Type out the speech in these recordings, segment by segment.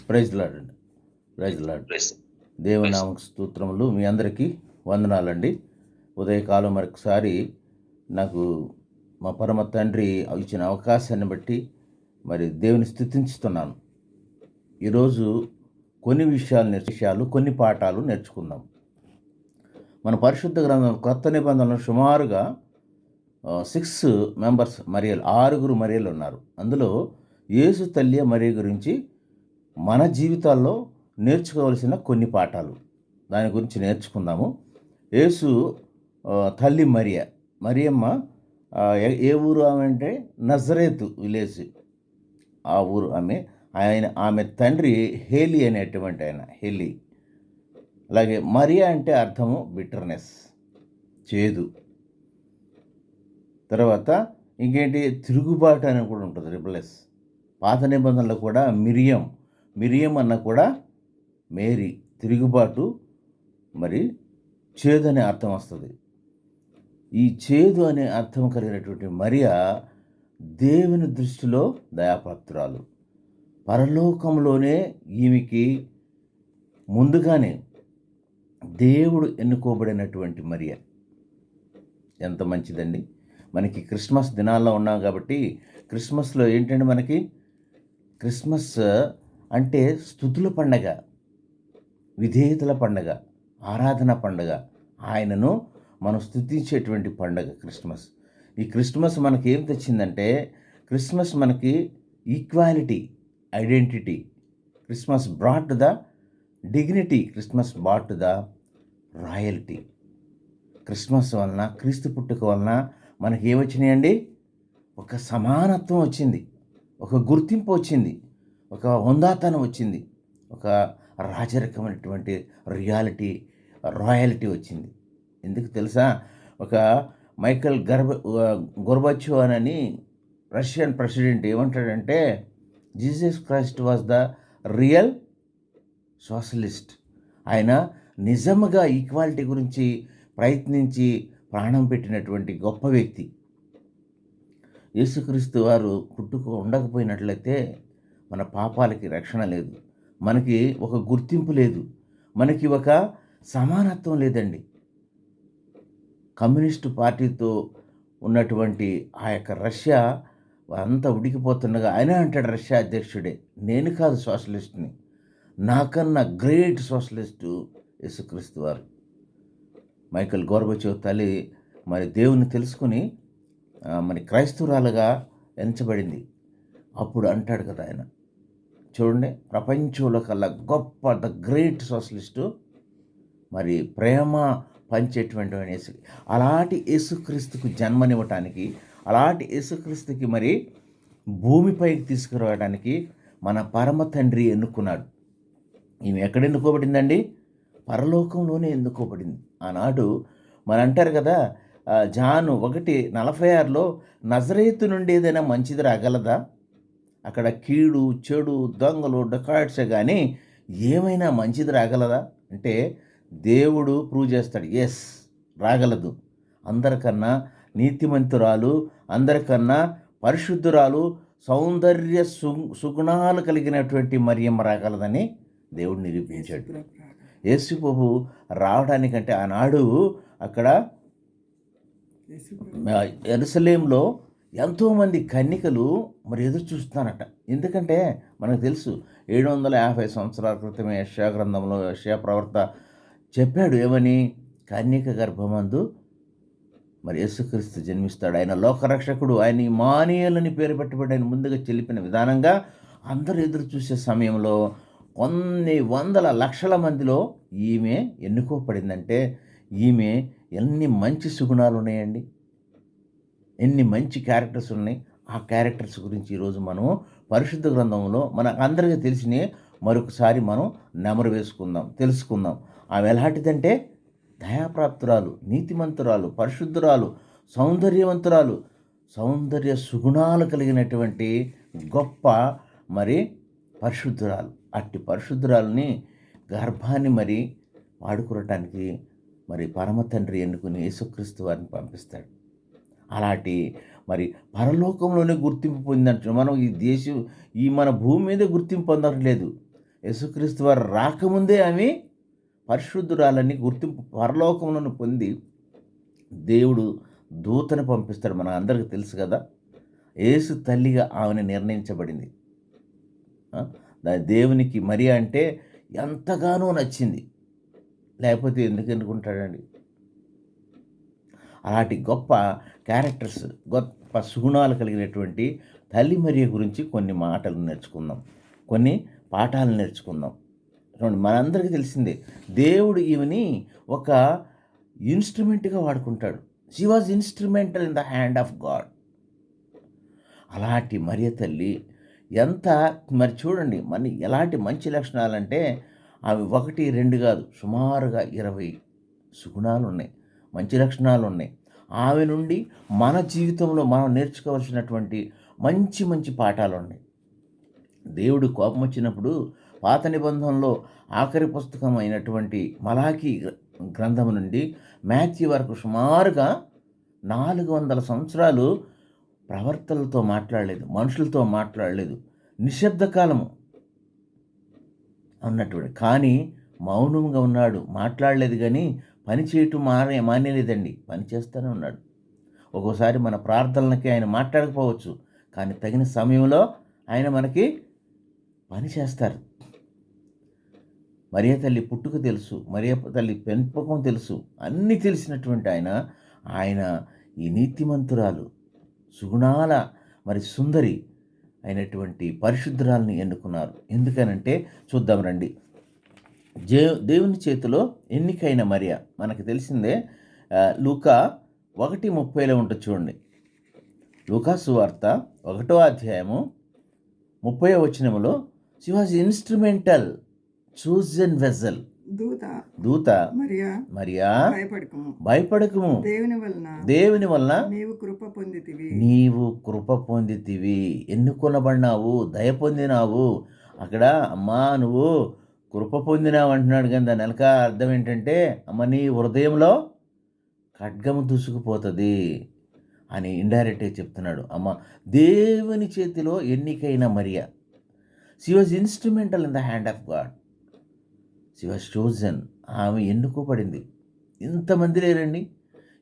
Praise Lord అండి. Praise Lord. దేవనామక స్తోత్రములు. మీ అందరికీ వందనాలండి. ఉదయకాలం మరొకసారి నాకు మా పరమ తండ్రి ఇచ్చిన అవకాశాన్ని బట్టి మరి దేవుని స్తుతించుతున్నాను. ఈరోజు కొన్ని పాఠాలు నేర్చుకుందాం. మన పరిశుద్ధ గ్రంథం కొత్త నిబంధనలు సుమారుగా 6 మెంబర్స్ మరియలు, 6 మరియలు ఉన్నారు. అందులో యేసు తల్లి మరియ గురించి మన జీవితాల్లో నేర్చుకోవలసిన కొన్ని పాఠాలు, దాని గురించి నేర్చుకుందాము. యేసు తల్లి మరియమ్మ ఏ ఊరు ఆమె అంటే నజరేతు విలేజ్, ఆ ఊరు ఆమె తండ్రి హేలి అనేటువంటి ఆయన హేలి. అలాగే మరియా అంటే అర్థము బిటర్నెస్, చేదు. తర్వాత ఇంకేంటి, తిరుగుబాటు అని కూడా ఉంటుంది, రిబలెస్. పాత నిబంధనలో కూడా మిరియం అన్న కూడా మేరీ, తిరుగుబాటు, మరి చేదు అనే అర్థం వస్తుంది. ఈ చేదు అనే అర్థం కలిగినటువంటి మరియా దేవుని దృష్టిలో దయాపాత్రురాలు. పరలోకంలోనే ఈమెకి ముందుగానే దేవుడు ఎన్నుకోబడినటువంటి మరియా. ఎంత మంచిదండి. మనకి క్రిస్మస్ దినాల్లో ఉన్నాం కాబట్టి క్రిస్మస్లో ఏంటంటే మనకి క్రిస్మస్ అంటే స్తుతుల పండగ, విధేయతల పండగ, ఆరాధన పండగ. ఆయనను మనం స్తుతించేటువంటి పండగ క్రిస్మస్. ఈ క్రిస్మస్ మనకి ఏం తెచ్చిందంటే, క్రిస్మస్ మనకి equality, identity. Christmas brought the dignity, Christmas brought the royalty. Christmas వలన, క్రీస్తు పుట్టుక వలన మనకి ఏమొచ్చినాయండి? ఒక సమానత్వం వచ్చింది, ఒక గుర్తింపు వచ్చింది, ఒక హుందాతనం వచ్చింది, ఒక రాజరికమైనటువంటి రాయల్టీ వచ్చింది. ఎందుకు తెలుసా? ఒక మైకల్ గోర్బచోవ్ అని రష్యన్ ప్రెసిడెంట్ ఏమంటాడంటే, Jesus Christ was the real socialist. ఆయన నిజంగా ఈక్వాలిటీ గురించి ప్రయత్నించి ప్రాణం పెట్టినటువంటి గొప్ప వ్యక్తి. యేసుక్రీస్తు వారు ఉండకపోయినట్లయితే మన పాపాలకి రక్షణ లేదు, మనకి ఒక గుర్తింపు లేదు, మనకి ఒక సమానత్వం లేదండి. కమ్యూనిస్టు పార్టీతో ఉన్నటువంటి ఆ యొక్క రష్యా అంతా ఉడికిపోతుండగా ఆయన అంటాడు, రష్యా అధ్యక్షుడే, నేను కాదు సోషలిస్ట్ని, నాకన్నా గ్రేట్ సోషలిస్టు యేసుక్రీస్తు వారు. మైకల్ గోర్బచోవ్ తల్లి మరి దేవుని తెలుసుకుని మరి క్రైస్తవురాలుగా ఎంచబడింది. అప్పుడు అంటాడు కదా ఆయన, చూడండి, ప్రపంచంలో కల్లా గొప్ప ద గ్రేట్ సోషలిస్టు, మరి ప్రేమ పంచేటువంటి యేసు. అలాంటి యేసుక్రీస్తుకు జన్మనివ్వటానికి, అలాంటి యేసుక్రీస్తుకి మరి భూమిపైకి తీసుకురావడానికి మన పరమ తండ్రి ఎన్నుకున్నాడు. ఈమె ఎక్కడ ఎన్నుకోబడిందండి? పరలోకంలోనే ఎన్నుకోబడింది. ఆనాడు మరి అంటారు కదా, జాను 1:46లో నజరేతు నుండి ఏదైనా మంచిది రాగలదా? అక్కడ కీడు, చెడు, దొంగలు, డకాయిట్సే కానీ ఏమైనా మంచిది రాగలదా అంటే దేవుడు ప్రూవ్ చేస్తాడు, ఎస్ రాగలదు. అందరికన్నా నీతిమంతురాలు, అందరికన్నా పరిశుద్ధురాలు, సౌందర్య సుగుణాలు కలిగినటువంటి మరియమ్మ రాగలదని దేవుడు నిరూపించాడు. యేసు ప్రభు రావడానికంటే ఆనాడు అక్కడ యెరూషలేములో ఎంతోమంది కన్యకలు మరి ఎదురు చూస్తున్నారట. ఎందుకంటే మనకు తెలుసు 750 సంవత్సరాల క్రితమే యెషయా గ్రంథంలో యెషయా ప్రవక్త చెప్పాడు, ఏమని? కన్యక గర్భమందు మరి యేసుక్రీస్తు జన్మిస్తాడు, ఆయన లోకరక్షకుడు, ఆయన ఇమ్మానుయేలు పేరు పెట్టబడి ఆయన ముందుగా తెలిపిన విధానంగా అందరూ ఎదురు చూసే సమయంలో కొన్ని వందల లక్షల మందిలో ఈమె ఎన్నుకోబడిందంటే ఈమె ఎన్ని మంచి సుగుణాలు ఉన్నాయండి, ఎన్ని మంచి క్యారెక్టర్స్ ఉన్నాయి. ఆ క్యారెక్టర్స్ గురించి ఈరోజు మనం పరిశుద్ధ గ్రంథంలో మనకు అందరికీ తెలిసిన మరొకసారి మనం నెమరు వేసుకుందాం, తెలుసుకుందాం. ఆమె ఎలాంటిదంటే దయాప్రాప్తురాలు, నీతిమంతురాలు, పరిశుద్ధురాలు, సౌందర్యవంతురాలు, సౌందర్య సుగుణాలు కలిగినటువంటి గొప్ప మరి పరిశుద్ధురాలు. అట్టి పరిశుద్ధురాలని గర్భాన్ని మరి వాడుకోవటానికి మరి పరమ తండ్రి ఎన్నుకుని యేసుక్రీస్తు వారిని పంపిస్తాడు. అలాంటి మరి పరలోకంలోనే గుర్తింపు పొందినట్టు మనం ఈ మన భూమి మీద గుర్తింపు పొందట్లేదు. యేసుక్రీస్తు వారు రాకముందే ఆమె పరిశుద్ధురాలని గుర్తింపు పరలోకములను పొంది దేవుడు దూతను పంపిస్తాడు. మన అందరికీ తెలుసు కదా. యేసు తల్లిగా ఆమెను నిర్ణయించబడింది. దేవునికి మరియ అంటే ఎంతగానో నచ్చింది. లేకపోతే ఎందుకు ఎన్నుకుంటాడండి? అలాంటి గొప్ప క్యారెక్టర్స్, గొప్ప సుగుణాలు కలిగినటువంటి తల్లి మరియ గురించి కొన్ని మాటలు నేర్చుకుందాం, కొన్ని పాఠాలు నేర్చుకుందాం. చూడండి, మనందరికీ తెలిసిందే దేవుడు ఈమెని ఒక ఇన్స్ట్రుమెంట్గా వాడుకుంటాడు. She was instrumental in the hand of God. అలాంటి మరియ తల్లి ఎంత మరి చూడండి, మన ఎలాంటి మంచి లక్షణాలంటే అవి 1, 2 కాదు, సుమారుగా 20 సుగుణాలు ఉన్నాయి, మంచి లక్షణాలు ఉన్నాయి. ఆమె నుండి మన జీవితంలో మనం నేర్చుకోవాల్సినటువంటి మంచి మంచి పాఠాలు ఉన్నాయి. దేవుడు కోపం వచ్చినప్పుడు పాత నిబంధనలో ఆఖరి పుస్తకం అయినటువంటి మలాకీ గ్రంథం నుండి మాథ్యూ వరకు సుమారుగా 400 సంవత్సరాలు ప్రవర్తనలతో మాట్లాడలేదు, మనుషులతో మాట్లాడలేదు, నిశ్శబ్ద కాలము అన్నటువంటి. కానీ మౌనంగా ఉన్నాడు, మాట్లాడలేదు. కానీ పని చేయటం మానేలేదండి, పని చేస్తూనే ఉన్నాడు. ఒక్కోసారి మన ప్రార్థనలకి ఆయన మాట్లాడకపోవచ్చు, కానీ తగిన సమయంలో ఆయన మనకి పని చేస్తారు. మరియ తల్లి పుట్టుక తెలుసు, మరియ తల్లి పెంపకం తెలుసు, అన్నీ తెలిసినటువంటి ఆయన ఈ నీతిమంతురాలు, సుగుణాల మరి సుందరి అయినటువంటి పరిశుద్ధురాల్ని ఎన్నుకున్నారు. ఎందుకనంటే చూద్దాం రండి. దేవుని చేతిలో ఎన్నికైన మరియ మనకు తెలిసిందే. లూకా 1:30 ఉంటుంది చూడండి. లూకా సువార్త 1వ అధ్యాయము 30వ వచనములో she was instrumental chosen vessel. దూత మరియా భయపడకుము, దేవుని వలన నీవు కృప పొందితివి, ఎన్నుకొనబడినావు, దయ పొందినావు. అక్కడ అమ్మా నువ్వు కృప పొందినావు అంటున్నాడు, కానీ దాని వెనక అర్థం ఏంటంటే అమ్మ నీ హృదయంలో ఖడ్గము దూసుకుపోతుంది అని ఇండైరెక్ట్గా చెప్తున్నాడు. అమ్మ దేవుని చేతిలో ఎన్నికైన Mariya, she was instrumental in the hand of God, she was chosen. ఆమె ఎన్నుకోబడింది. ఇంతమంది లేరండి,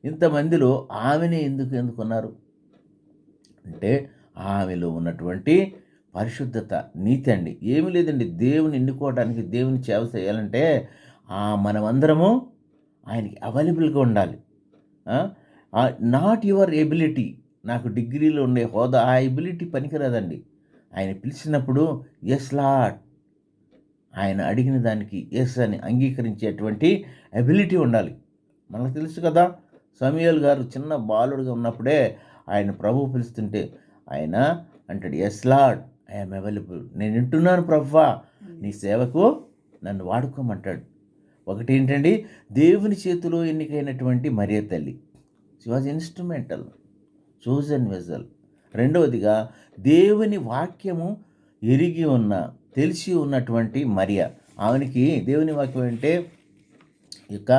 ఇంతమందిలో ఆమెనే ఎందుకు ఎన్నుకున్నారు అంటే ఆమెలో ఉన్నటువంటి పరిశుద్ధత, నీతి అండి. ఏమీ లేదండి, దేవుని ఎన్నుకోవడానికి, దేవుని సేవ చేయాలంటే మనమందరము ఆయనకి అవైలబుల్గా ఉండాలి. నాట్ యువర్ ఎబిలిటీ, నాకు డిగ్రీలో ఉండే హోదా, ఆ ఎబిలిటీ పనికిరాదండి. ఆయన పిలిచినప్పుడు ఎస్ లార్డ్, ఆయన అడిగిన దానికి ఎస్ అని అంగీకరించేటువంటి ఎబిలిటీ ఉండాలి. మనకు తెలుసు కదా, సమూయేలు గారు చిన్న బాలుడుగా ఉన్నప్పుడే ఆయన ప్రభువు పిలుస్తుంటే ఆయన అంటాడు, ఎస్ లార్డ్ ఐఎమ్ అవైలబుల్, నేను వింటున్నాను ప్రభువా, నీ సేవకు నన్ను వాడుకోమంటాడు. ఒకటి ఏంటండి, దేవుని చేతిలో ఎన్నికైనటువంటి మరియ తల్లి, she was instrumental chosen vessel. రెండవదిగా దేవుని వాక్యము ఎరిగి ఉన్న, తెలిసి ఉన్నటువంటి మరియ. ఆమెకి దేవుని వాక్యం అంటే ఇక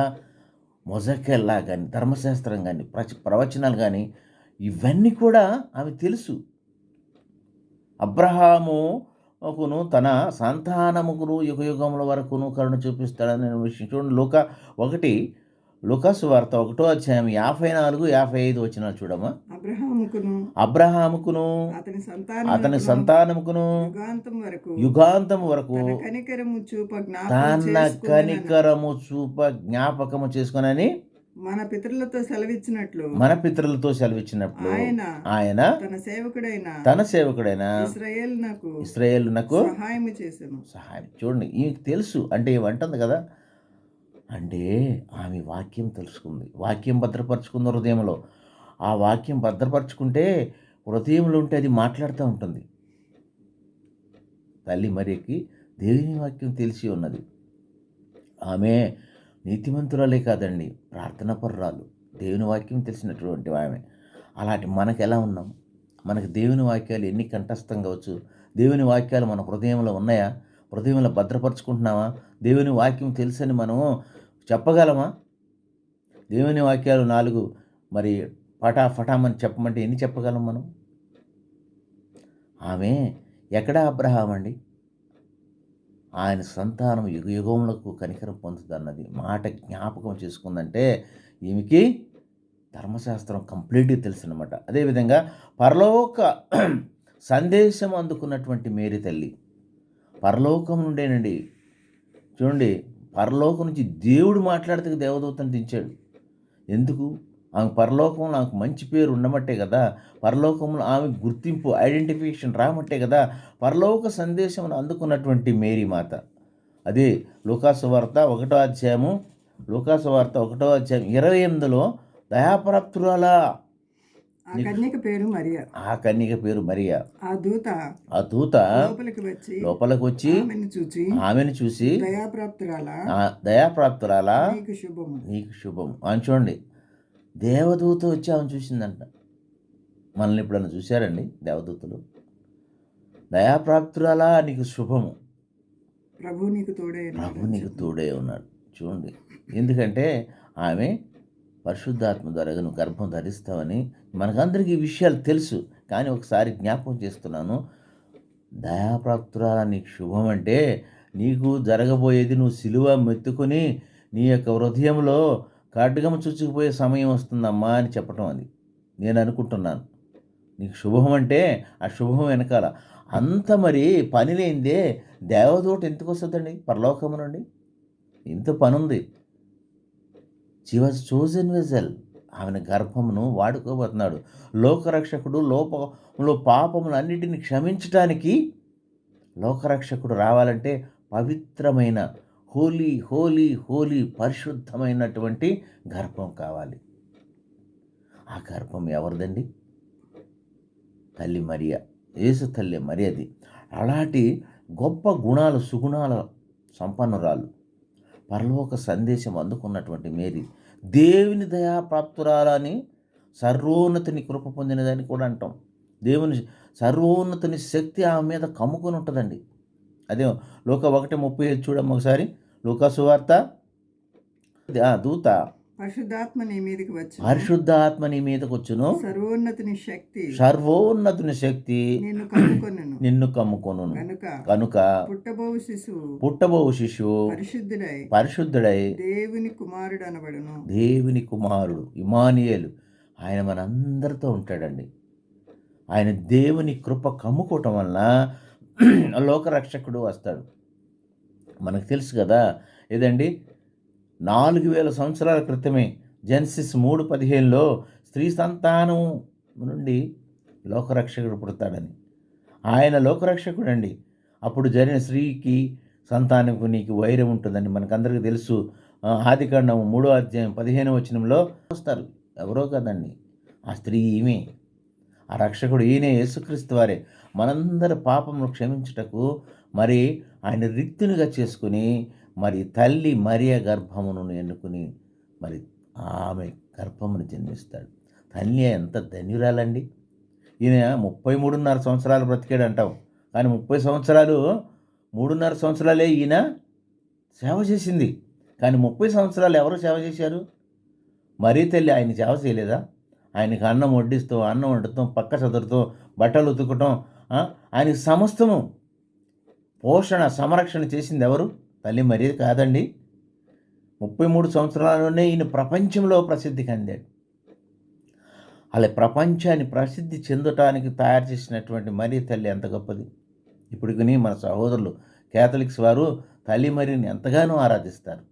మొజకెల్లా కానీ, ధర్మశాస్త్రం కానీ, ప్రవచనాలు కానీ ఇవన్నీ కూడా ఆమె తెలుసు. అబ్రహాముకును తన సంతానముకును యుగయుగముల వరకును కరుణ చూపిస్తాడనే విషయం చూడండి. లూకా సువార్త 1వ అధ్యాయం 54, 55 వచనాలు చూడమ్మా. అబ్రహాముకును అతని సంతానముకును యుగాంతం వరకు తన కనికరము చూప జ్ఞాపకము చేసుకునని మన పితరులతో సెలవిచ్చినట్లు ఆయన తన సేవకుడైన ఇశ్రాయేలునకు సహాయం. చూడండి, ఈమెకు తెలుసు అంటే ఏమంటుంది కదా, అంటే ఆమె వాక్యం తెలుసుకుంది, వాక్యం భద్రపరుచుకుంది హృదయంలో. ఆ వాక్యం భద్రపరుచుకుంటే హృదయంలో ఉంటే అది మాట్లాడుతూ ఉంటుంది. తల్లి మరియకి దేవుని వాక్యం తెలిసి ఉన్నది. ఆమె నీతిమంతురాలే కాదండి, ప్రార్థనాపరురాలు, దేవుని వాక్యం తెలిసినటువంటి ఆమె. అలాంటి మనకు ఎలా ఉన్నాం? మనకు దేవుని వాక్యాలు ఎన్ని కంఠస్థం కావచ్చు, దేవుని వాక్యాలు మన హృదయంలో ఉన్నాయా? హృదయంలో భద్రపరుచుకుంటున్నావా? దేవుని వాక్యం తెలుసని మనం చెప్పగలమా? దేవుని వాక్యాలు 4 మరి ఫటామని చెప్పమంటే ఎన్ని చెప్పగలం మనం? ఆమె ఎక్కడ అబ్రహాం అండి, ఆయన సంతానం యుగయుగములకు కనికరం పొందుతున్నది మాట జ్ఞాపకం చేసుకుందంటే ఈమెకి ధర్మశాస్త్రం కంప్లీట్గా తెలుసు అనమాట. అదేవిధంగా పరలోక సందేశం అందుకున్నటువంటి మేరీ తల్లి పరలోకం నుండేనండి. చూడండి, పరలోకం నుంచి దేవుడు మాట్లాడితే దేవదూతను దించాడు. ఎందుకు? ఆమె పరలోకంలో ఆమెకు మంచి పేరు ఉండమట్టే కదా, పరలోకంలో ఆమె గుర్తింపు ఐడెంటిఫికేషన్ రామట్టే కదా పరలోక సందేశం అందుకున్నటువంటి మేరీ మాత. అదే లూకాసు వార్త 1వ అధ్యాయము 28లో దయాప్రాప్తురాలా ఆ కన్యక పేరు మరియా. ఆ కన్యక పేరు మరియా. ఆ దూత లోపలికి వచ్చి ఆమెను చూసి దయాప్రాప్తురాలా నీకు శుభం అని. చూడండి, దేవదూత వచ్చి ఆమెను చూసిందంట. మనల్ని ఎప్పుడన్నా చూశారండి దేవదూతలు? దయాప్రాప్తురాలా నీకు శుభము, ప్రభు నీకు తోడే ఉన్నాడు. చూడండి, ఎందుకంటే ఆమె పరిశుద్ధాత్మ ద్వారా నువ్వు గర్భం ధరిస్తావని మనకందరికీ ఈ విషయాలు తెలుసు. కానీ ఒకసారి జ్ఞాపకం చేస్తున్నాను, దయాప్రాప్తురాలా నీకు శుభం అంటే నీకు జరగబోయేది నువ్వు సిలువ మెత్తుకొని నీ యొక్క హృదయంలో ఖడ్గం చుచ్చుకుపోయే సమయం వస్తుందమ్మా అని చెప్పటం. అది నేను అనుకుంటున్నాను. నీకు శుభం అంటే ఆ శుభం వెనకాల అంత మరి పని లేనిదే దేవదూత ఎందుకు వస్తుందండి పరలోకము నుండి? ఇంత పని ఉంది. She was chosen vessel. ఆమెను గర్భమును వాడుకోబోతున్నాడు. లోకరక్షకుడు లోపంలో పాపములన్నిటిని క్షమించటానికి లోకరక్షకుడు రావాలంటే పవిత్రమైన హోలీ హోలీ హోలీ పరిశుద్ధమైనటువంటి గర్భం కావాలి. ఆ గర్భం ఎవరిదండి? తల్లి మరియా, యేసు తల్లి మరియది. అలాంటి గొప్ప గుణాలు సుగుణాల సంపన్నురాలు, పరలోక సందేశం అందుకున్నటువంటి మేరీ దేవుని దయాప్రాప్తురాలని సర్వోన్నతిని కృప పొందినదని కూడా అంటాం. దేవుని సర్వోన్నతిని శక్తి ఆమె మీద కమ్ముకొని ఉంటుందండి. అదే లోక 1:35 చూడమ్మ ఒకసారి. లూకాసు వార్త. దూత పరిశుద్ధాత్మ నీ మీదకి వచ్చును, సర్వోన్నతుని శక్తి నిన్ను కమ్ముకొను కనుక పుట్టబోవు శిశువు పరిశుద్ధుడై దేవుని కుమారుడు ఇమానుయేలు. ఆయన మనందరితో ఉంటాడండి. ఆయన దేవుని కృప కమ్ముకోవటం వలన లోకరక్షకుడు వస్తాడు. మనకు తెలుసు కదా ఏదండి, 4000 సంవత్సరాల క్రితమే జెనసిస్ 3:15లో స్త్రీ సంతానం నుండి లోకరక్షకుడు పుడతాడని. ఆయన లోకరక్షకుడు అండి. అప్పుడు జరిగిన స్త్రీకి సంతానంకు నీకు వైరం ఉంటుందని మనకందరికీ తెలుసు. ఆదికాండం 3వ అధ్యాయం 15వ వచనంలో వస్తారు. ఎవరో కదండి, ఆ స్త్రీ ఈమె. ఆ రక్షకుడు ఈయనే, యేసుక్రీస్తు వారే. మనందరి పాపమును క్షమించుటకు మరి ఆయన రిక్తునిగా చేసుకుని మరి తల్లి మరియ గర్భమును ఎన్నుకుని మరి ఆమె గర్భమును జన్మిస్తాడు. తల్లి ఎంత ధన్యురాలండి. ఈయన 33.5 సంవత్సరాలు బ్రతికాడు అంటాం, కానీ 3.5 సంవత్సరాలే ఈయన సేవ చేసింది. కానీ 30 సంవత్సరాలు ఎవరు సేవ చేశారు? మరీ తల్లి ఆయన సేవ చేయలేదా? ఆయనకి అన్నం వండుతాం, పక్క చదువుతాం, బట్టలు ఉతుకటం, ఆయనకి సమస్తము పోషణ సంరక్షణ చేసింది ఎవరు? తల్లి మరీ కాదండి. 33 సంవత్సరాలలోనే ఈయన ప్రపంచంలో ప్రసిద్ధి చెందాడు. అలా ప్రపంచాన్ని ప్రసిద్ధి చెందటానికి తయారు చేసినటువంటి మరీ తల్లి ఎంత గొప్పది. ఇప్పటికీ మన సహోదరులు క్యాథలిక్స్ వారు తల్లి మరీని ఎంతగానో ఆరాధిస్తారు.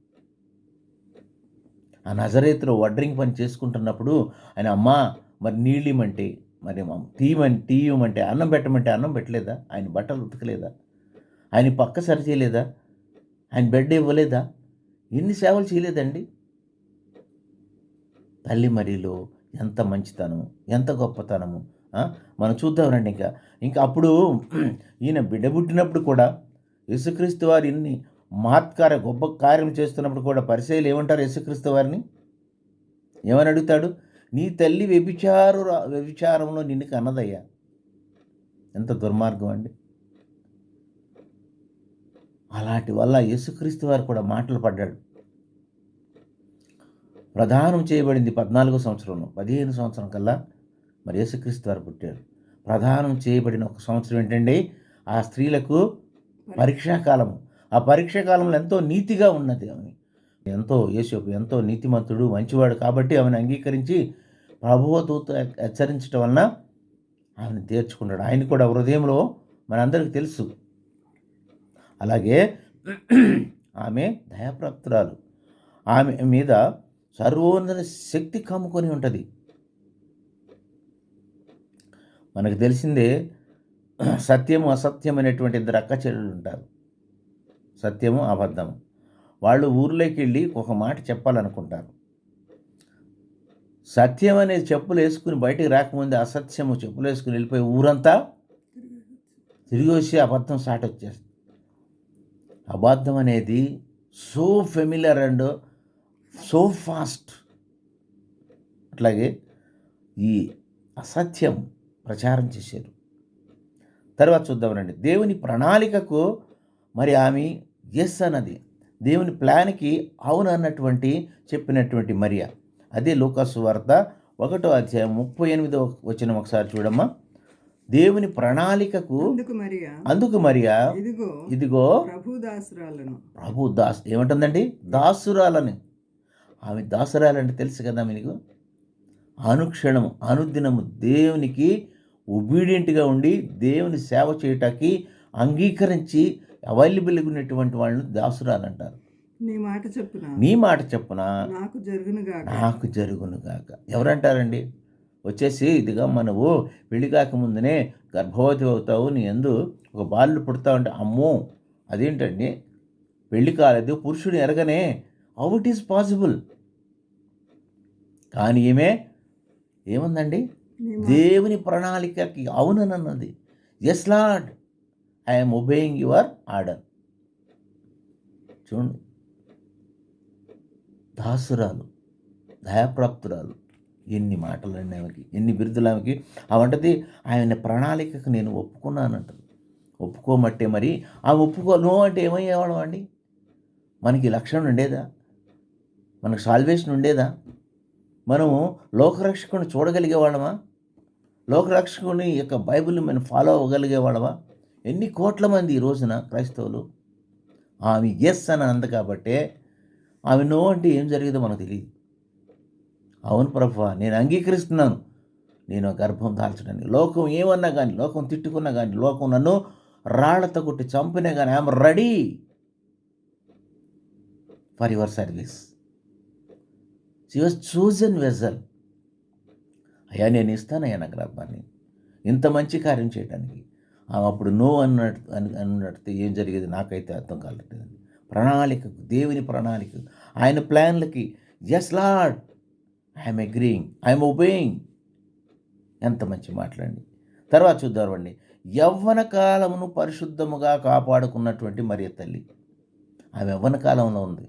ఆ నజరేతులో వడ్రింగ్ పని చేసుకుంటున్నప్పుడు ఆయన అమ్మా మరి నీళ్ళు ఇమ్మంటే మరి టీ ఇవ్వమంటే అన్నం పెట్టమంటే అన్నం పెట్టలేదా? ఆయన బట్టలు ఉతకలేదా? ఆయన పక్క సరి చేయలేదా? ఆయన బెడ్ ఇవ్వలేదా? ఎన్ని సేవలు చేయలేదండి. తల్లి మరీలో ఎంత మంచితనము, ఎంత గొప్పతనము మనం చూద్దాం రండి. ఇంకా అప్పుడు ఈయన బిడ్డ పుట్టినప్పుడు కూడా యేసుక్రీస్తు వారు ఇన్ని మహత్కార గొప్ప కార్యం చేస్తున్నప్పుడు కూడా పరిసయ్యులు ఏమంటారు? యేసుక్రీస్తు వారిని ఏమని అడుగుతాడు? నీ తల్లి వ్యభిచారంలో నిన్ను కన్నదయ్యా. ఎంత దుర్మార్గం అండి. అలాంటి వల్ల యేసుక్రీస్తు వారు కూడా మాటలు పడ్డాడు. ప్రదానం చేయబడింది 14వ సంవత్సరంలో, 15 సంవత్సరం కల్లా మరి యేసుక్రీస్తు వారు పుట్టాడు. ప్రదానం చేయబడిన 1 సంవత్సరం ఏంటండి? ఆ స్త్రీలకు పరీక్షాకాలము. ఆ పరీక్ష కాలంలో ఎంతో నీతిగా ఉన్నది ఆమె. యేసేపు ఎంతో నీతిమంతుడు, మంచివాడు కాబట్టి ఆమెను అంగీకరించి ప్రభువు దూత హెచ్చరించడం వలన ఆమెను తీర్చుకున్నాడు. ఆయన కూడా హృదయంలో మనందరికీ తెలుసు. అలాగే ఆమె దయాప్రాప్తురాలు. ఆమె మీద సర్వోన్నత శక్తి కమ్ముకొని ఉంటుంది. మనకు తెలిసిందే, సత్యము అసత్యం అనేటువంటి ఇద్దరు అక్క చెల్లెలు ఉంటారు. సత్యము అబద్ధము. వాళ్ళు ఊర్లోకి వెళ్ళి ఒక మాట చెప్పాలనుకుంటారు. సత్యం అనేది చెప్పులు వేసుకుని బయటికి రాకముందే అసత్యము చెప్పులు వేసుకుని వెళ్ళిపోయి ఊరంతా తిరిగి వచ్చి అబద్ధం స్టార్ట్ వచ్చేస్తుంది. అబద్ధం అనేది so familiar and so fast. అట్లాగే ఈ అసత్యం ప్రచారం చేశారు. తర్వాత చూద్దామనండి, దేవుని ప్రణాళికకు మరి ఆమె ఎస్ అన్నది, దేవుని ప్లాన్కి అవును అన్నటువంటి చెప్పినటువంటి మరియా. అదే లూకాసు వార్త 1వ అధ్యాయం 38వ వచనం ఒకసారి చూడమ్మా. దేవుని ప్రణాళికకు అందుకు మరియా ఇదిగో ఏమంటుందండి? దాసురాలని. ఆమె దాసురాలంటే తెలుసు కదా మీకు. అనుక్షణము అనుదినము దేవునికి ఒబీడియంట్గా ఉండి దేవుని సేవ చేయటానికి అంగీకరించి అవైలబుల్గా ఉన్నటువంటి వాళ్ళని దాసురాలంటారు. నీ మాట చెప్పున నాకు జరుగునుగాక. ఎవరంటారండి? వచ్చేసి ఇదిగా మనవు పెళ్లి కాకముందునే గర్భవతి అవుతావు, నీ ఎందు ఒక బాలుడు పుడతావు అంటే, అమ్మో అదేంటండి, పెళ్లి కాలేదు, పురుషుడు ఎరగనే, హౌ ఇట్ ఈస్ పాసిబుల్? కానీ ఈమె ఏముందండి? దేవుని ప్రణాళికకి అవునన్నది. Yes Lord, I'm obeying your order. చూడండి, దాసురాలు, దయాప్రాప్తురాలు. ఎన్ని మాటలండి ఆమెకి, ఎన్ని బిరుదులు ఆమెకి. అవంటది ఆయన ప్రణాళికకు నేను ఒప్పుకున్నానంటారు. ఒప్పుకోమట్టే మరి ఆమె ఒప్పుకోను అంటే ఏమయ్యేవాళ్ళం అండి? మనకి లక్షణం ఉండేదా? మనకు సాల్వేషన్ ఉండేదా? మనము లోకరక్షకుని చూడగలిగేవాళ్ళమా? లోకరక్షకుని యొక్క బైబిల్ని మనం ఫాలో అవ్వగలిగేవాళ్ళమా? ఎన్ని కోట్ల మంది ఈ రోజున క్రైస్తవులు. ఆమె ఎస్ అని అంది కాబట్టే, ఆమె నో అంటే ఏం జరిగేదో మనకు తెలియదు. అవును ప్రభువా, నేను అంగీకరిస్తున్నాను, నేను గర్భం దాల్చడానికి. లోకం ఏమన్నా కానీ, లోకం తిట్టుకున్నా కానీ, లోకం నన్ను రాళ్లతో కొట్టి చంపినా కానీ, I'm ready for your service. She was chosen vessel. అయ్యా నేను ఇస్తానయ్యా నా గర్భాన్ని ఇంత మంచి కార్యం చేయడానికి. ఆమె అప్పుడు నో అన్నట్టు ఏం జరిగేది నాకైతే అర్థం కాలేదండి. ప్రణాళికకు, దేవుని ప్రణాళిక, ఆయన ప్లాన్లకి yes Lord, I'm agreeing, I'm obeying. ఎంత మంచి మాట్లాడండి. తర్వాత చూద్దామండి, యవ్వన కాలమును పరిశుద్ధముగా కాపాడుకున్నటువంటి మరియ తల్లి. ఆమె యవ్వన కాలంలో ఉంది.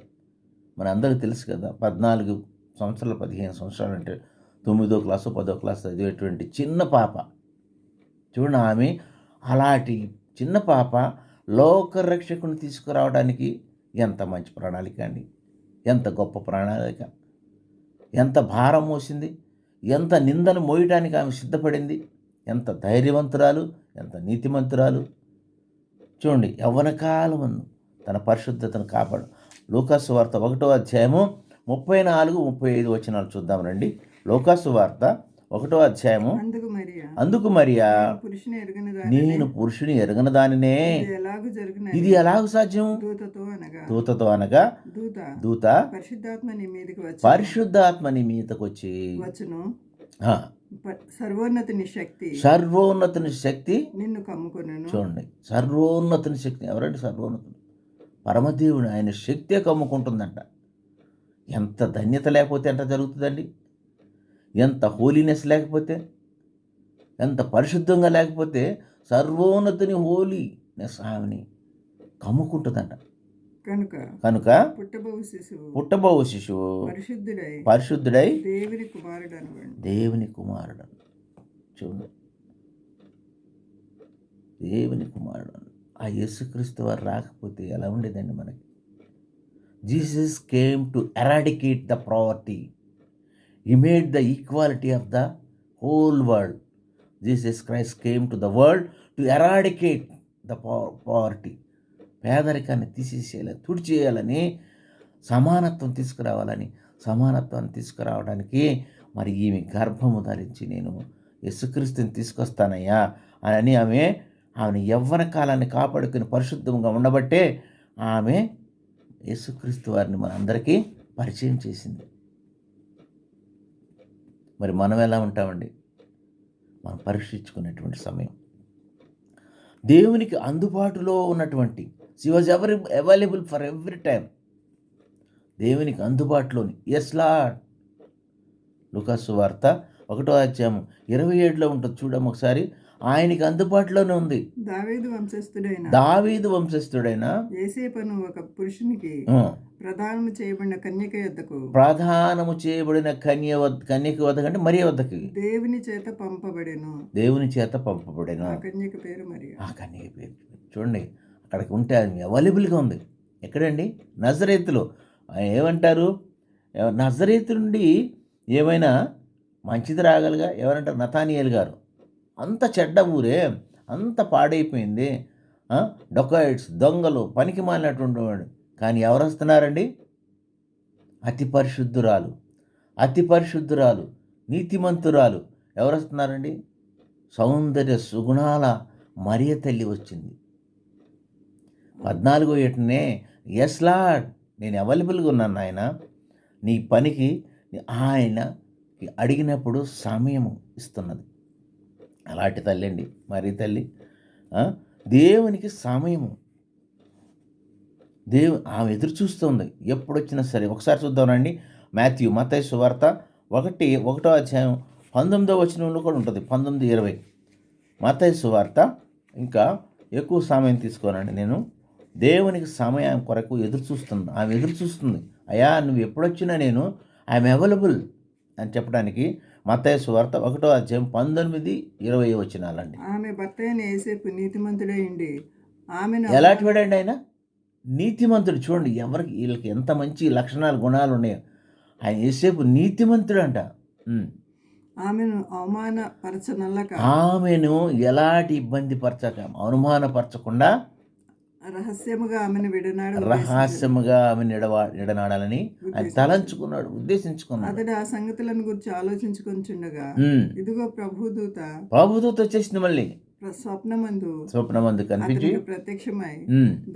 మన అందరికీ తెలుసు కదా, 14 సంవత్సరాలు 15 సంవత్సరాలు అంటే 9వ క్లాసు 10వ క్లాసు చదివేటువంటి చిన్న పాప. చూడండి, ఆమె అలాంటి చిన్న పాప లోకరక్షకుని తీసుకురావడానికి ఎంత మంచి ప్రణాళిక అండి, ఎంత గొప్ప ప్రణాళిక, ఎంత భారం మోసింది, ఎంత నిందను మోయటానికి ఆమె సిద్ధపడింది, ఎంత ధైర్యవంతురాలు, ఎంత నీతిమంతురాలు. చూడండి, యవ్వన కాలమును తన పరిశుద్ధతను కాపాడు. లూకాసు వార్త 1వ అధ్యాయము 34, 35 వచనాలు చూద్దాం రండి. లూకాసు వార్త 1వ అధ్యాయము. అందుకు మరియా నేను పురుషుని ఎరగని దానినే, ఇది ఎలాగూ సాధ్యం? దూతతో అనగా దూత పరిశుద్ధాత్మ నీ మీదకి వచ్చి సర్వోన్నతుని శక్తి నిన్ను కమ్ముకొనెను. చూడండి, సర్వోన్నతుని శక్తి ఎవరండి? సర్వోన్నతుడు పరమదేవుడు. ఆయన శక్తే కమ్ముకుంటుందంట. ఎంత ధన్యత లేకపోతే ఎంత జరుగుతుందండి? ఎంత హోలీనెస్ లేకపోతే, ఎంత పరిశుద్ధంగా లేకపోతే సర్వోన్నతుని హోలీనెస్ ఆమెని కమ్ముకుంటుందంట. కనుక పుట్టబోవు శిశువు పరిశుద్ధుడై దేవుని కుమారుడు. చూడండి, దేవుని కుమారుడు. ఆ యేసుక్రీస్తు వారు రాకపోతే ఎలా ఉండేదండి మనకి? Jesus came to eradicate the poverty. He made the equality of the whole world. Jesus Christ came to the world to eradicate the poverty. పేదరికాన్ని తీసేసేయాలని, తుడిచేయాలని, సమానత్వం సమానత్వాన్ని తీసుకురావడానికి మరి ఈమె గర్భము ధరించి నేను యేసుక్రీస్తుని తీసుకొస్తానయ్యా అని ఆమెను యవ్వన కాలాన్ని కాపాడుకుని పరిశుద్ధంగా ఉండబట్టే ఆమె యేసుక్రీస్తు వారిని మనందరికీ పరిచయం చేసింది. మరి మనం ఎలా ఉంటామండి? మనం పరీక్షించుకునేటువంటి సమయం. దేవునికి అందుబాటులో ఉన్నటువంటి she was available for every time. దేవునికి అందుబాటులోని ఎస్ లార్డ్. లూకాసు వార్త 1వ అధ్యాయం 27లో ఉంటుంది, చూడము ఒకసారి. ఆయనకి అందుబాటులోనే ఉంది. దావీదు వంశస్థుడైన యోసేపును ఒక పురుషునికి ప్రదానము చేయబడిన కన్యక యొద్దకు కంటే మరియ వద్దకు దేవుని చేత పంపబడెను. ఆ కన్యక పేరు చూడండి, అక్కడికి ఉంటే అది అవైలబుల్గా ఉంది. ఎక్కడండి? నజరేతులో. ఏమంటారు? నజరేతు నుండి ఏమైనా మంచిది రాగలగా? ఎవరంటారు? నతానియేలు గారు. అంత చెడ్డ ఊరే, అంత పాడైపోయింది. డొకాయిట్స్, దొంగలు, పనికి మాలినటువంటి వాడు. కానీ ఎవరు వస్తున్నారండి? అతి పరిశుద్ధురాలు, నీతిమంతురాలు ఎవరు వస్తున్నారండి? సౌందర్య సుగుణాల మరియ తల్లి వచ్చింది. 14వ ఏటనే ఎస్ లార్డ్, నేను అవైలబుల్గా ఉన్నాను ఆయన, నీ పనికి ఆయన అడిగినప్పుడు సమయం ఇస్తున్నది. అలాంటి తల్లి అండి మరి తల్లి. దేవునికి సమయము, ఆమె ఎదురు చూస్తుంది ఎప్పుడొచ్చినా సరే. ఒకసారి చూద్దామండి. మత్తయి సువార్త 1వ అధ్యాయం 19వ వచనంలో కూడా ఉంటుంది. 19:20 మత్తయి సువార్త. ఇంకా ఎక్కువ సమయం తీసుకోనండి. నేను దేవునికి సమయం కొరకు ఆమె ఎదురు చూస్తుంది. అయ్యా నువ్వు ఎప్పుడొచ్చినా నేను ఐఎమ్ అవైలబుల్ అని చెప్పడానికి మత్తయి సువార్త 1వ అధ్యాయం 19-20 వచనాలండి. ఆమె భర్త అయిన యోసేపు నీతిమంతుడై ఉండి ఆమెను ఎలాంటి వాడండి ఆయన? నీతిమంతుడు. చూడండి ఎవరికి వీళ్ళకి ఎంత మంచి లక్షణాలు, గుణాలు ఉన్నాయో. ఆయన యోసేపు నీతిమంతుడు అంట. ఆమెను ఎలాంటి ఇబ్బంది పరచక, అవమానపరచకుండా రహస్యముగా ఆమెను విడనాడాలని ఆయన తలంచుకున్నాడు, ఉద్దేశించుకున్నాడు. అతడు ఆ సంగతులను గురించి ఆలోచించుకొనిచుండగా ఇదిగో ప్రభుదూత వచ్చేసింది. మళ్ళీ స్వప్నమందు కనిపించి ప్రత్యక్షమై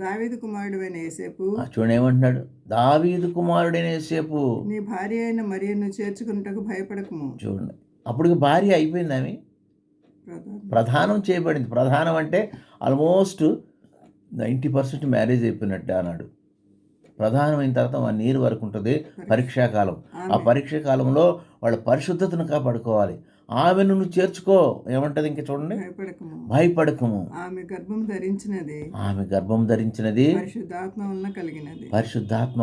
దావీదు కుమారుడైన యోసేపు, చూడండి ఏమంటున్నాడు? దావీదు కుమారుడైన యోసేపు, నీ భార్య అయిన మరియను చేర్చుకున్నటకు భయపడకము. చూడండి, అప్పటికి భార్య అయిపోయింది, ఆమె ప్రధానం చేయబడింది. ప్రధానం అంటే ఆల్మోస్ట్ 90% మ్యారేజ్ అయిపోయినట్టే అన్నాడు. ప్రధానమైన తర్వాత 1 year వరకు ఉంటుంది పరీక్షాకాలం. ఆ పరీక్షాకాలంలో వాళ్ళ పరిశుద్ధతను కాపాడుకోవాలి. ఆమెను నువ్వు చేర్చుకో. ఏమంటది ఇంకా చూడండి, భయపడకము. ఆమె గర్భం ధరించినది పరిశుద్ధాత్మ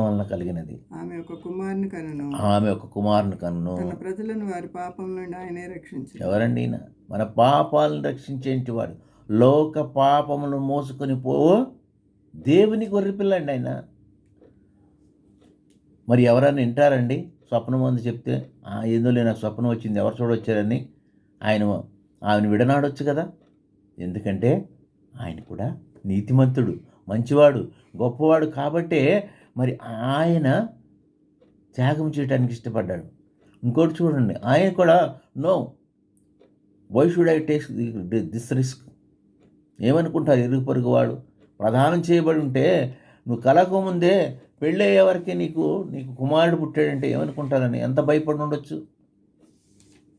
వలన కలిగినది. ఆమె ఒక కుమారుని కనును. తన ప్రజలను వారి పాపం నుండి ఆయనే రక్షించాడు. ఎవరండి? మన పాపాలను రక్షించేంటి వాడు, లోక పాపములను మోసుకొని పోవు దేవుని గొర్రెపిల్లండి ఆయన. మరి ఎవరన్నా వింటారండి? స్వప్నం అందు చెప్తే ఏందో నాకు స్వప్నం వచ్చింది, ఎవరు చూడొచ్చారని ఆమెను విడనాడొచ్చు కదా. ఎందుకంటే ఆయన కూడా నీతిమంతుడు, మంచివాడు, గొప్పవాడు కాబట్టే మరి ఆయన త్యాగం చేయడానికి ఇష్టపడ్డాడు. ఇంకోటి చూడండి, ఆయన కూడా no, why should I take this risk? ఏమనుకుంటారు ఇరుగు పొరుగు వాడు? ప్రదానం చేయబడి ఉంటే నువ్వు కలగముందే పెళ్ళయ్యే వరకే నీకు కుమారుడు పుట్టాడంటే ఏమనుకుంటారని ఎంత భయపడి ఉండొచ్చు.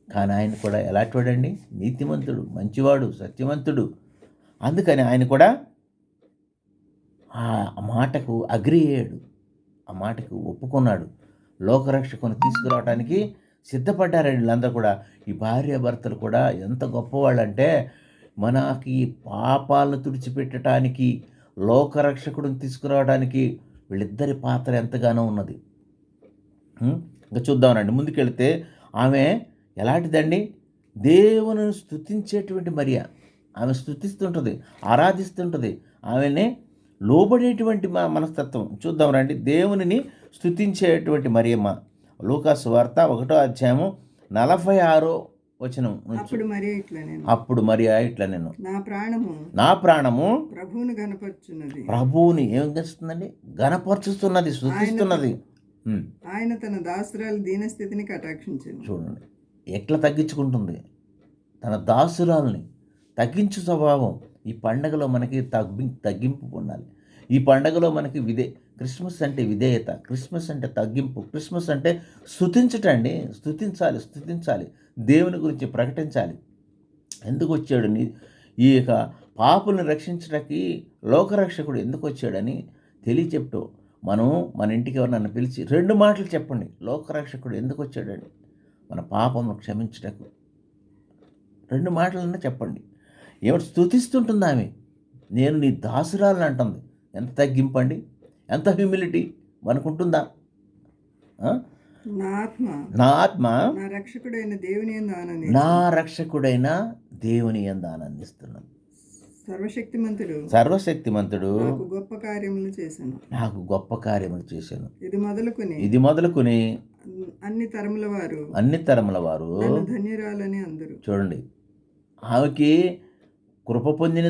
కానీ ఆయన కూడా ఎలాంటి వాడండి? నీతిమంతుడు, మంచివాడు, సత్యవంతుడు. అందుకని ఆయన కూడా ఆ మాటకు అగ్రి అయ్యాడు, ఆ మాటకు ఒప్పుకున్నాడు. లోకరక్షకుని తీసుకురావడానికి సిద్ధపడ్డారండి వీళ్ళందరూ కూడా. ఈ భార్యాభర్తలు కూడా ఎంత గొప్పవాళ్ళంటే మనకి పాపాలను తుడిచిపెట్టడానికి, లోకరక్షకుడిని తీసుకురావడానికి వీళ్ళిద్దరి పాత్ర ఎంతగానో ఉన్నది. ఇంకా చూద్దామనండి. ముందుకెళ్తే ఆమె ఎలాంటిదండి? దేవుని స్తుతించేటువంటి మరియ. ఆమె స్తుతిస్తుంటుంది, ఆరాధిస్తుంటుంది. ఆమెనే లోబడేటువంటి మనస్తత్వం. చూద్దాం రండి. దేవునిని స్తుతించేటువంటి మరియమ్మ. లూకాసు వార్త 1వ అధ్యాయము 46 వచనం నుంచి. అప్పుడు మరి ఇట్లా నేను అప్పుడు మరి ఇట్లా నేను నా ప్రాణము ప్రభువుని గనపరుచున్నది. ప్రభువుని ఏం చేస్తుందండి? గణపరుచుతున్నది, స్తుతిస్తున్నది. ఆయన తన దాసురాలు దీనస్థితిని కటాక్షించింది. చూడండి ఎట్లా తగ్గించుకుంటుంది తన దాసురాల్ని. తగ్గించు స్వభావం. ఈ పండగలో మనకి తగ్గింపు ఉండాలి. ఈ పండగలో మనకి క్రిస్మస్ అంటే విధేయత, క్రిస్మస్ అంటే తగ్గింపు, క్రిస్మస్ అంటే స్తుతించటండి. స్తుతించాలి, దేవుని గురించి ప్రకటించాలి. ఎందుకు వచ్చాడు? ఈ యొక్క పాపులను రక్షించడానికి లోకరక్షకుడు ఎందుకు వచ్చాడని తెలియచెప్తూ మనం మన ఇంటికి ఎవరినన్ను పిలిచి 2 మాటలు చెప్పండి. లోకరక్షకుడు ఎందుకు వచ్చాడని, మన పాపమును క్షమించటకు 2 మాటలన్నా చెప్పండి. ఏమిటి స్తుతిస్తుంటుంది ఆమె. నేను నీ దాసురాలని అంటుంది. ఎంత తగ్గింపండి, ఎంత హ్యూమిలిటీ మనకుంటుందా? నా ఆత్మ నా రక్షకుడైన దేవుని యందు ఆనందిస్తున్నాను. సర్వశక్తిమంతుడు నాకు గొప్ప కార్యములు చేశాను. ఇది మొదలుకొని అన్ని తరముల వారు ధన్యురాలని అందరూ. చూడండి, ఆమెకి కృప పొందిన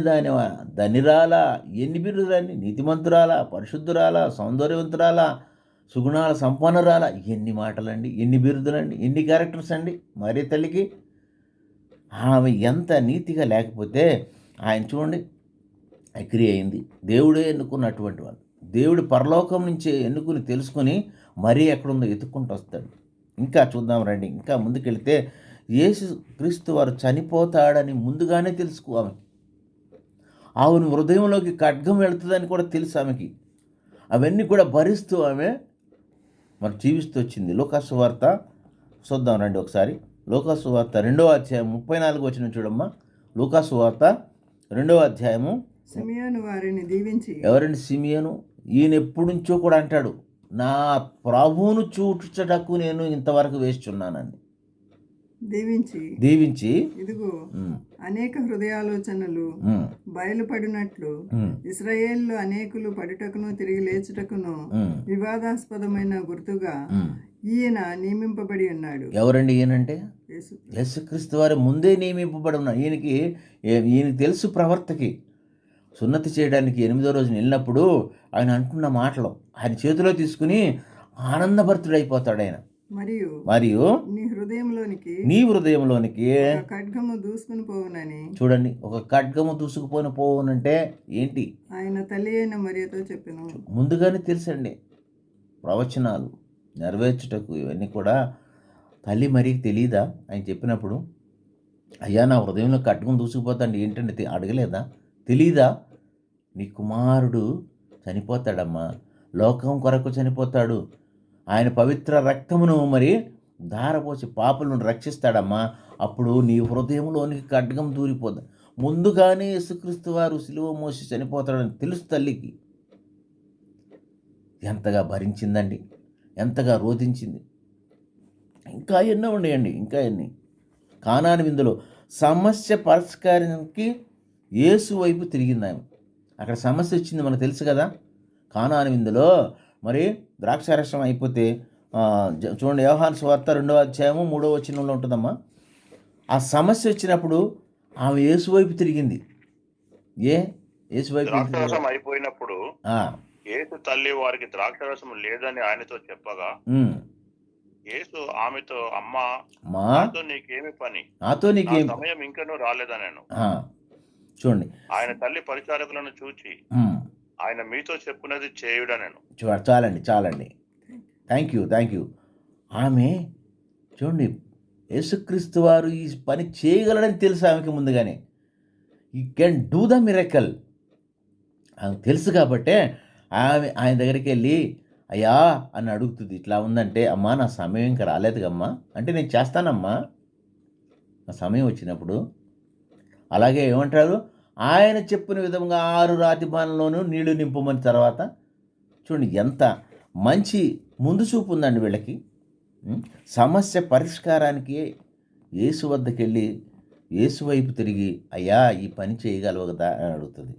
ధనిరాల, ఎన్ని బిరుదులన్నీ, నీతిమంతురాల, పరిశుద్ధురాల, సౌందర్యవంతురాల, సుగుణాల సంపన్నురాల. ఎన్ని మాటలండి, ఎన్ని బిరుదులండి, ఎన్ని క్యారెక్టర్స్ అండి మరీ తల్లికి. ఆమె ఎంత నీతిగా లేకపోతే ఆయన చూడండి అగ్రి అయింది. దేవుడే ఎన్నుకున్నటువంటి వాళ్ళు. దేవుడు పరలోకం నుంచే ఎన్నుకుని తెలుసుకొని మరీ ఎక్కడుందో ఎత్తుక్కుంటూ వస్తాడు. ఇంకా చూద్దాం రండి. ఇంకా ముందుకెళ్తే యేసు క్రీస్తు వారు చనిపోతాడని ముందుగానే తెలుసుకో ఆమె హృదయంలోకి ఖడ్గం వెళుతుందని కూడా తెలుసు ఆమెకి. అవన్నీ కూడా భరిస్తూ ఆమె మరి జీవిస్తూ వచ్చింది. లూకాసు వార్త చూద్దాం రండి ఒకసారి. లూకాసు వార్త 2వ అధ్యాయం 34 వచనం చూడమ్మా. లూకాసు వార్త 2వ అధ్యాయము. సిమియోను వారిని దీవించి, ఎవరండి సిమియోను? ఈయన ఎప్పటి నుంచో కూడా అంటాడు, నా ప్రభువును చూచుటకు నేను ఇంతవరకు వేస్తున్నానని. దీవించి ఇదిగో అనేక హృదయాలోచనలు బయలుపడినట్లు ఇశ్రాయేలు అనేకులు పడుటకును తిరిగి లేచుటకును వివాదాస్పదమైన గుర్తుగా ఈయన నియమింపబడి ఉన్నాడు. ఎవరండి ఈయనంటే? యేసుక్రీస్తు వారి ముందే నియమింపబడి ఉన్నాడు. ఈయనకి తెలుసు ప్రవర్తకి. సున్నతి చేయడానికి 8వ రోజున వెళ్ళినప్పుడు ఆయన అంటున్న మాటలు ఆయన చేతిలో తీసుకుని ఆనందభరితుడైపోతాడు ఆయన. మరియు నీ హృదయంలోనికి ఖడ్గము దూసుకుని పోవునని. చూడండి, ఒక ఖడ్గము దూసుకుపోని పోవునంటే ఏంటి? ఆయన తల్లి అయిన మరియతో చెప్పెను. ముందుగానే తెలుసండి ప్రవచనాలు నెరవేర్చుటకు. ఇవన్నీ కూడా తల్లి మరీకి తెలియదా? ఆయన చెప్పినప్పుడు, అయ్యా నా హృదయంలో ఖడ్గం దూసుకుపోతాండి ఏంటంటే అడగలేదా? తెలీదా? నీ కుమారుడు చనిపోతాడమ్మా, లోకం కొరకు చనిపోతాడు, ఆయన పవిత్ర రక్తమును మరి ధారపోసి పాపులను రక్షిస్తాడమ్మా, అప్పుడు నీ హృదయంలోనికి ఖడ్గం దూరిపోద్ది. ముందుగానే యేసుక్రీస్తు వారు సిలువ మోసి చనిపోతాడని తెలుసు తల్లికి. ఎంతగా భరించిందండి, ఎంతగా రోధించింది. ఇంకా ఎన్నో ఉండేయండి, ఇంకా ఎన్ని. కానాను విందులో సమస్య పరిష్కారానికి యేసు వైపు తిరిగింది ఆమె. అక్కడ సమస్య వచ్చింది మనకు తెలుసు కదా. కానాను విందులో మరి ద్రాక్షారసం అయిపోతే చూడండి, యోహాను సువార్త 2వ అధ్యాయము 3వ వచనంలో ఉంటుందమ్మా. ఆ సమస్య వచ్చినప్పుడు ఆమె యేసు వైపు తిరిగింది. యేసు వైపు అయిపోయినప్పుడు యేసు తల్లి వారికి ద్రాక్షారసం లేదని ఆయనతో చెప్పగా యేసు ఆమెతో, అమ్మా నాతో నీకేమి పని, సమయం ఇంకనూ రాలేదనేను. చూడండి, ఆయన తల్లి పరిచారకులను చూచి ఆయన మీతో చెప్పున్నది చేయుడనేను. చాలండి. Thank you. ఆమె చూడండి, యేసుక్రీస్తు వారు ఈ పని చేయగలడని తెలుసు ఆమెకి ముందుగానే. ఈ కెన్ డూ ద మిరకల్ ఆమెకు తెలుసు కాబట్టే ఆయన దగ్గరికి వెళ్ళి అయ్యా అని అడుగుతుంది. ఇట్లా ఉందంటే, అమ్మా నా సమయం ఇంకా రాలేదు కమ్మా అంటే, నేను చేస్తానమ్మా నా సమయం వచ్చినప్పుడు. అలాగే ఏమంటారు, ఆయన చెప్పిన విధంగా 6 రాతి బాణలోనూ నీళ్లు నింపమని. తర్వాత చూడండి ఎంత మంచి ముందు చూపు ఉందండి వీళ్ళకి. సమస్య పరిష్కారానికి యేసు వద్దకు వెళ్ళి యేసు వైపు తిరిగి అయ్యా ఈ పని చేయగలవు కదా అని అడుగుతుంది.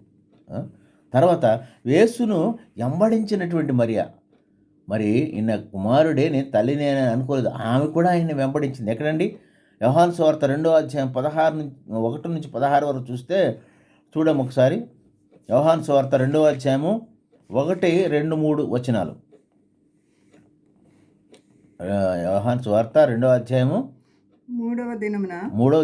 తర్వాత యేసును వెంబడించినటువంటి మరి ఈయన కుమారుడే, నేను తల్లినే అనుకోలేదు, ఆమె కూడా ఆయన వెంబడించింది. ఎక్కడండి? యోహాను సువార్త 2వ అధ్యాయం 1 నుంచి 16 వరకు చూస్తే చూడము ఒకసారి. యోహాను సువార్త 2వ అధ్యాయము 1, 2, 3 వచనాలు. యోహాను సువార్త 2వ అధ్యాయము 3వ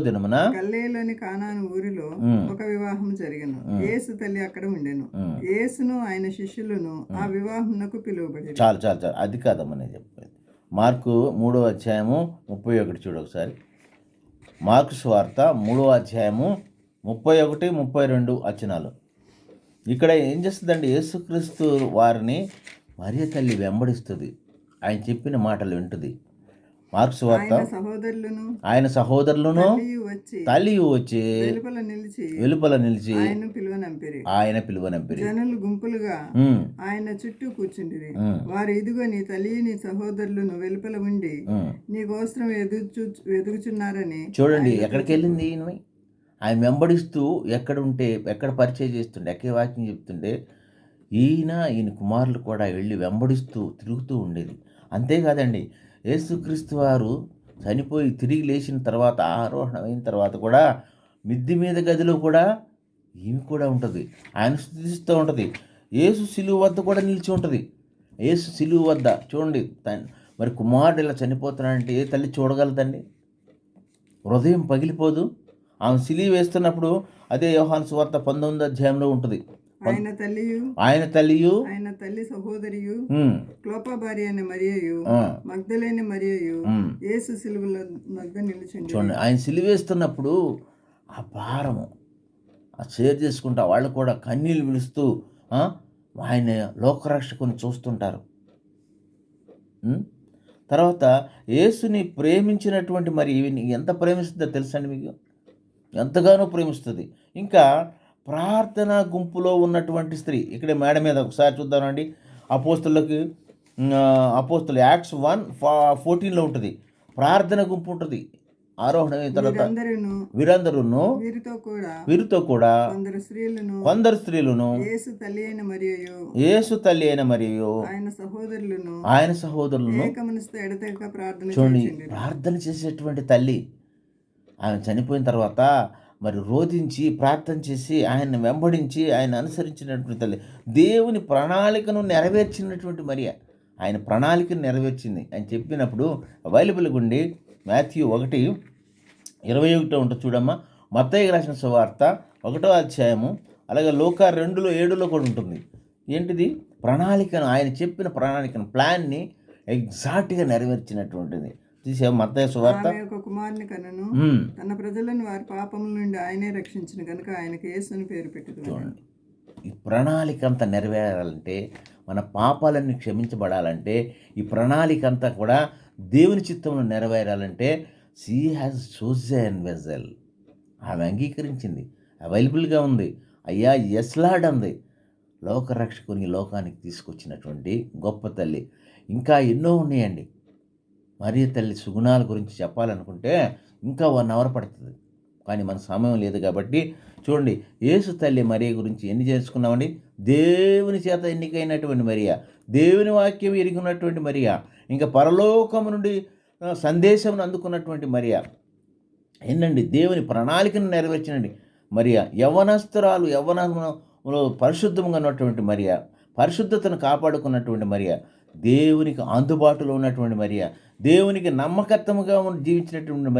దినమున గలిలయలోని కానాను ఊరిలో ఒక వివాహం జరిగెను. యేసు తల్లి అక్కడ ఉండెను. యేసును ఆయన శిష్యులను ఆ వివాహమునకు పిలువబడి. చాలు అది కాదమ్మా నేను చెప్పేది. మార్కు 3వ అధ్యాయము 31 చూడు ఒకసారి. మార్కు సువార్త 3వ అధ్యాయము 31, 32 వచనాలు. ఇక్కడ ఏం చేస్తుందండి? యేసుక్రీస్తు వారిని మరియ తల్లి వెంబడిస్తుంది. ఆయన చెప్పిన మాటలు వింటుంది. మార్కు సువార్త ఆయన సహోదరులను తల్లి వచ్చి వెలుపల నిలిచి ఆయన పిలువనంపిరి. జనులు గుంపులుగా ఆయన చుట్టూ కూర్చుండిరి. వారు ఇదిగో నీ తల్లి నీ సహోదరులను వెలుపల ఉండి నీ కోసం వెదుగుచున్నారని. చూడండి ఎక్కడికి వెళ్ళింది ఆయన వెంబడిస్తూ ఎక్కడ పరిచయం చేస్తుండే, ఎక్కడ వాక్యం చెప్తుండే ఈయన కుమారులు కూడా వెళ్ళి వెంబడిస్తూ తిరుగుతూ ఉండేది. అంతేకాదండి, యేసుక్రీస్తు వారు చనిపోయి తిరిగి లేచిన తర్వాత, ఆరోహణ అయిన తర్వాత కూడా మిద్ది మీద గదిలో కూడా ఈమె కూడా ఉంటుంది. ఆయన స్తుతిస్తూ ఉంటుంది. యేసు సిలువ వద్ద కూడా నిలిచి ఉంటుంది. యేసు సిలువ వద్ద చూడండి. మరి కుమారుడు ఇలా చనిపోతున్నాడంటే ఏ తల్లి చూడగలదండి? హృదయం పగిలిపోదు? ఆమె సిలువ వేస్తున్నప్పుడు అదే యోహాను సువార్త 19వ అధ్యాయంలో ఉంటుంది. ఆయన తల్లియు ఆయన తల్లి సహోదరియు క్లోపా భార్య అయిన మరియయు మగ్దలేని మరియయు యేసు సిలువలో మధ్య నిలిచింది. చూడండి, ఆయన సిలువేస్తున్నప్పుడు ఆ భారము షేర్ చేసుకుంటా వాళ్ళు కూడా కన్నీళ్ళు విలుస్తూ ఆయన లోకరక్షకుని చూస్తుంటారు. తర్వాత యేసుని ప్రేమించినటువంటి మరి ఎంత ప్రేమిస్తుందో తెలుసండి మీకు? ఎంతగానో ప్రేమిస్తుంది. ఇంకా ప్రార్థన గుంపులో ఉన్నటువంటి స్త్రీ, ఇక్కడే మేడ మీద ఒకసారి చూద్దామండి. అపోస్తుల యాక్ట్స్ 1:14 ఉంటుంది. ప్రార్థన గుంపు ఉంటుంది. ఆరోహణ అయిన తర్వాత వీరందరూ వీరితో కూడా కొందరు స్త్రీలను యేసు తల్లి అయిన మరియు ఆయన సహోదరులను చూడండి, ప్రార్థన చేసేటువంటి తల్లి. ఆయన చనిపోయిన తర్వాత మరి రోధించి ప్రార్థన చేసి ఆయన వెంబడించి ఆయన అనుసరించినటువంటి తల్లి, దేవుని ప్రణాళికను నెరవేర్చినటువంటి మరియ. ఆయన ప్రణాళికను నెరవేర్చింది ఆయన చెప్పినప్పుడు అవైలబుల్గా ఉండి మాథ్యూ 1:21 ఉంటుంది చూడమ్మా. మత్తయి రాసిన సువార్త 1వ అధ్యాయము, అలాగే లూకా 2:7 కూడా ఉంటుంది. ఏంటిది? ప్రణాళికను, ఆయన చెప్పిన ప్లాన్ని ఎగ్జాక్ట్గా నెరవేర్చినటువంటిది. మత్తయి సువార్త కుమారుని కనను తన ప్రజలను వారి పాపముల నుండి ఆయనే రక్షించిన కనుక ఆయనకు యేసుని పేరు పెట్టింది. చూడండి, ఈ ప్రణాళిక అంతా నెరవేరాలంటే, మన పాపాలన్నీ క్షమించబడాలంటే, ఈ ప్రణాళిక అంతా కూడా దేవుని చిత్తంలో నెరవేరాలంటే షీ హ్యాస్ చోజన్ వెజల్. ఆమె అంగీకరించింది, అవైలబుల్గా ఉంది. అయ్యా ఎస్లాడ్ అంది. లోకరక్షకుని లోకానికి తీసుకొచ్చినటువంటి గొప్ప తల్లి. ఇంకా ఎన్నో ఉన్నాయండి. మరియ తల్లి సుగుణాల గురించి చెప్పాలనుకుంటే ఇంకా 1 అవర్ పడుతుంది. కానీ మన సమయం లేదు కాబట్టి చూడండి, యేసు తల్లి మరియ గురించి ఎన్ని చేసుకున్నామండి? దేవుని చేత ఎన్నికైనటువంటి మరియ, దేవుని వాక్యం ఎరిగినటువంటి మరియ, ఇంకా పరలోకము నుండి సందేశం అందుకున్నటువంటి మరియ. ఏంటండి? దేవుని ప్రణాళికను నెరవేర్చినండి మరియ. యవ్వనంలో పరిశుద్ధంగా ఉన్నటువంటి మరియ, పరిశుద్ధతను కాపాడుకున్నటువంటి మరియ, దేవునికి అందుబాటులో ఉన్నటువంటి మరియ, దేవునికి నమ్మకత్వముగా జీవించినటువంటి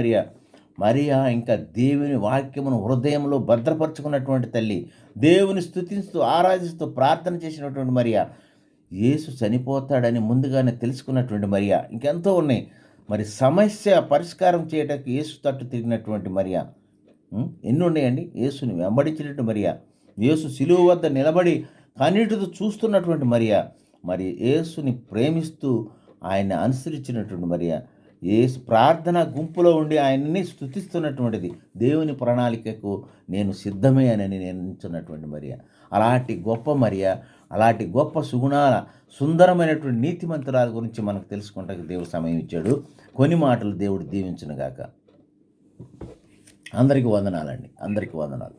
మరియ, ఇంకా దేవుని వాక్యమును హృదయంలో భద్రపరుచుకున్నటువంటి తల్లి, దేవుని స్తుతిస్తూ ఆరాధిస్తూ ప్రార్థన చేసినటువంటి మరియ, యేసు చనిపోతాడని ముందుగానే తెలుసుకున్నటువంటి మరియ, ఇంకెంతో ఉన్నాయి. మరి సమస్య పరిష్కారం చేయడానికి యేసు తట్టు తిరిగినటువంటి మరియ, ఎన్ని ఉన్నాయండి. యేసుని వెంబడించినట్టు మరియ, యేసు సిలువ వద్ద నిలబడి కన్నీటితో చూస్తున్నటువంటి మరియ, మరి యేసుని ప్రేమిస్తూ ఆయన అనుసరించినటువంటి మరియ, యేసు ప్రార్థన గుంపులో ఉండి ఆయన్ని స్తుతిస్తున్నటువంటిది. దేవుని ప్రణాళికకు నేను సిద్ధమే అని నేను నిల్చున్నటువంటి మరియ. అలాంటి గొప్ప మరియ, అలాంటి గొప్ప సుగుణాల సుందరమైనటువంటి నీతిమంతురాల గురించి మనకు తెలుసుకుంటానికి దేవుడు సమయం ఇచ్చాడు. కొన్ని మాటలు దేవుడు దీవించునుగాక. అందరికీ వందనాలండి. అందరికీ వందనాలు.